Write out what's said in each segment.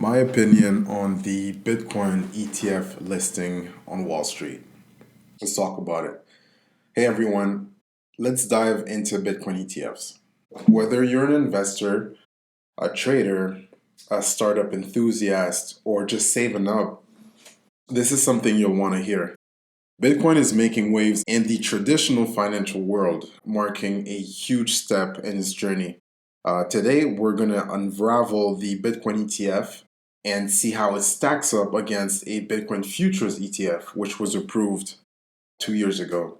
My opinion on the Bitcoin ETF listing on Wall Street. Let's talk about it. Hey everyone, let's dive into Bitcoin ETFs. Whether you're an investor, a trader, a startup enthusiast, or just saving up, this is something you'll want to hear. Bitcoin is making waves in the traditional financial world, marking a huge step in its journey. Today, we're going to unravel the Bitcoin ETF and see how it stacks up against a Bitcoin Futures ETF, which was approved 2 years ago.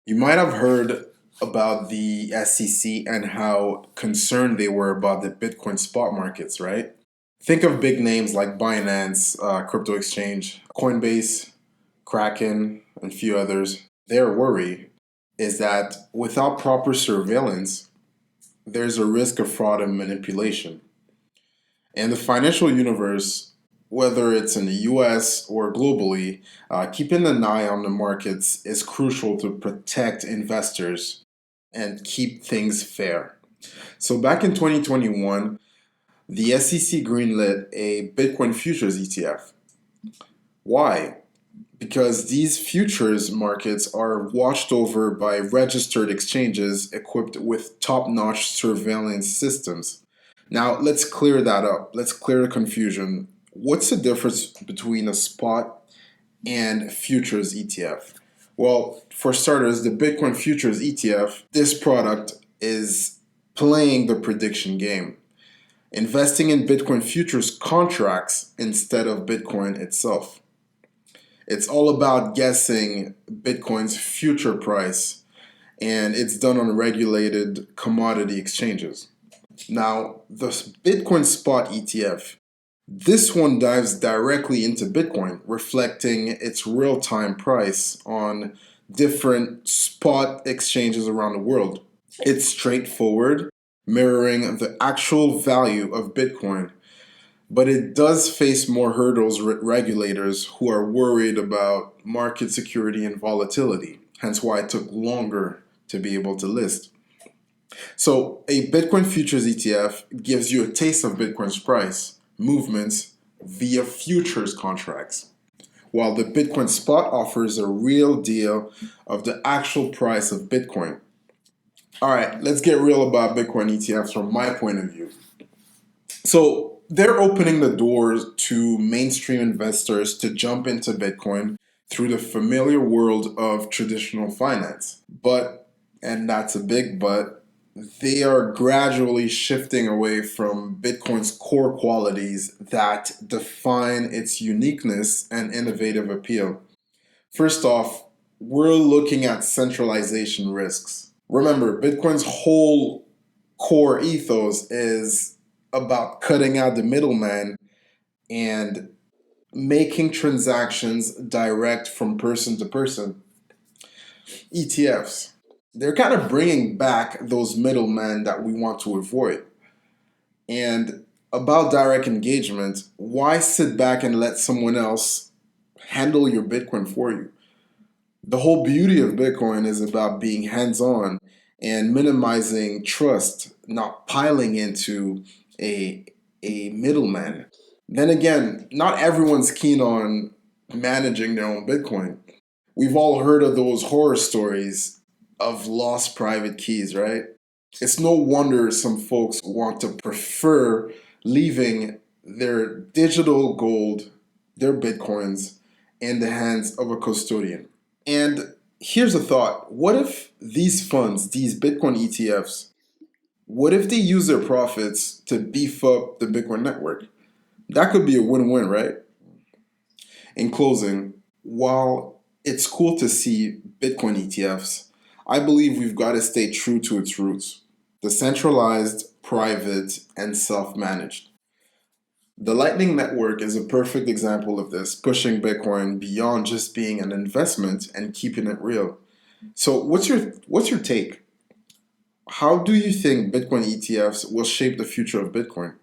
You might have heard about the SEC and how concerned they were about the Bitcoin spot markets, right? Think of big names like Binance, crypto exchange, Coinbase, Kraken, and a few others. Their worry is that without proper surveillance, there's a risk of fraud and manipulation. In the financial universe, whether it's in the US or globally, keeping an eye on the markets is crucial to protect investors and keep things fair. So back in 2021, the SEC greenlit a Bitcoin futures ETF. Why? Because these futures markets are watched over by registered exchanges equipped with top-notch surveillance systems. Now, let's clear that up. Let's clear the confusion. What's the difference between a spot and futures ETF? Well, for starters, the Bitcoin futures ETF, this product is playing the prediction game, investing in Bitcoin futures contracts instead of Bitcoin itself. It's all about guessing Bitcoin's future price, and it's done on regulated commodity exchanges. Now, the Bitcoin Spot ETF, this one dives directly into Bitcoin, reflecting its real time price on different spot exchanges around the world. It's straightforward, mirroring the actual value of Bitcoin, but it does face more hurdles with regulators who are worried about market security and volatility, hence why it took longer to be able to list. So, a Bitcoin futures ETF gives you a taste of Bitcoin's price movements via futures contracts, while the Bitcoin spot offers a real deal of the actual price of Bitcoin. All right, let's get real about Bitcoin ETFs from my point of view. So, they're opening the doors to mainstream investors to jump into Bitcoin through the familiar world of traditional finance. But, and that's a big but, they are gradually shifting away from Bitcoin's core qualities that define its uniqueness and innovative appeal. First off, we're looking at centralization risks. Remember, Bitcoin's whole core ethos is about cutting out the middleman and making transactions direct from person to person. ETFs, they're kind of bringing back those middlemen that we want to avoid. And about direct engagement, why sit back and let someone else handle your Bitcoin for you? The whole beauty of Bitcoin is about being hands on and minimizing trust, not piling into a, a middleman. Then again, not everyone's keen on managing their own Bitcoin. We've all heard of those horror stories of lost private keys, right? It's no wonder some folks want to prefer leaving their digital gold, their Bitcoins, in the hands of a custodian. And here's a thought. What if these funds, these Bitcoin ETFs, what if they use their profits to beef up the Bitcoin network? That could be a win-win, right? In closing, while it's cool to see Bitcoin ETFs, I believe we've got to stay true to its roots: decentralized, private, and self managed. The Lightning Network is a perfect example of this, pushing Bitcoin beyond just being an investment and keeping it real. So, what's your take? How do you think Bitcoin ETFs will shape the future of Bitcoin?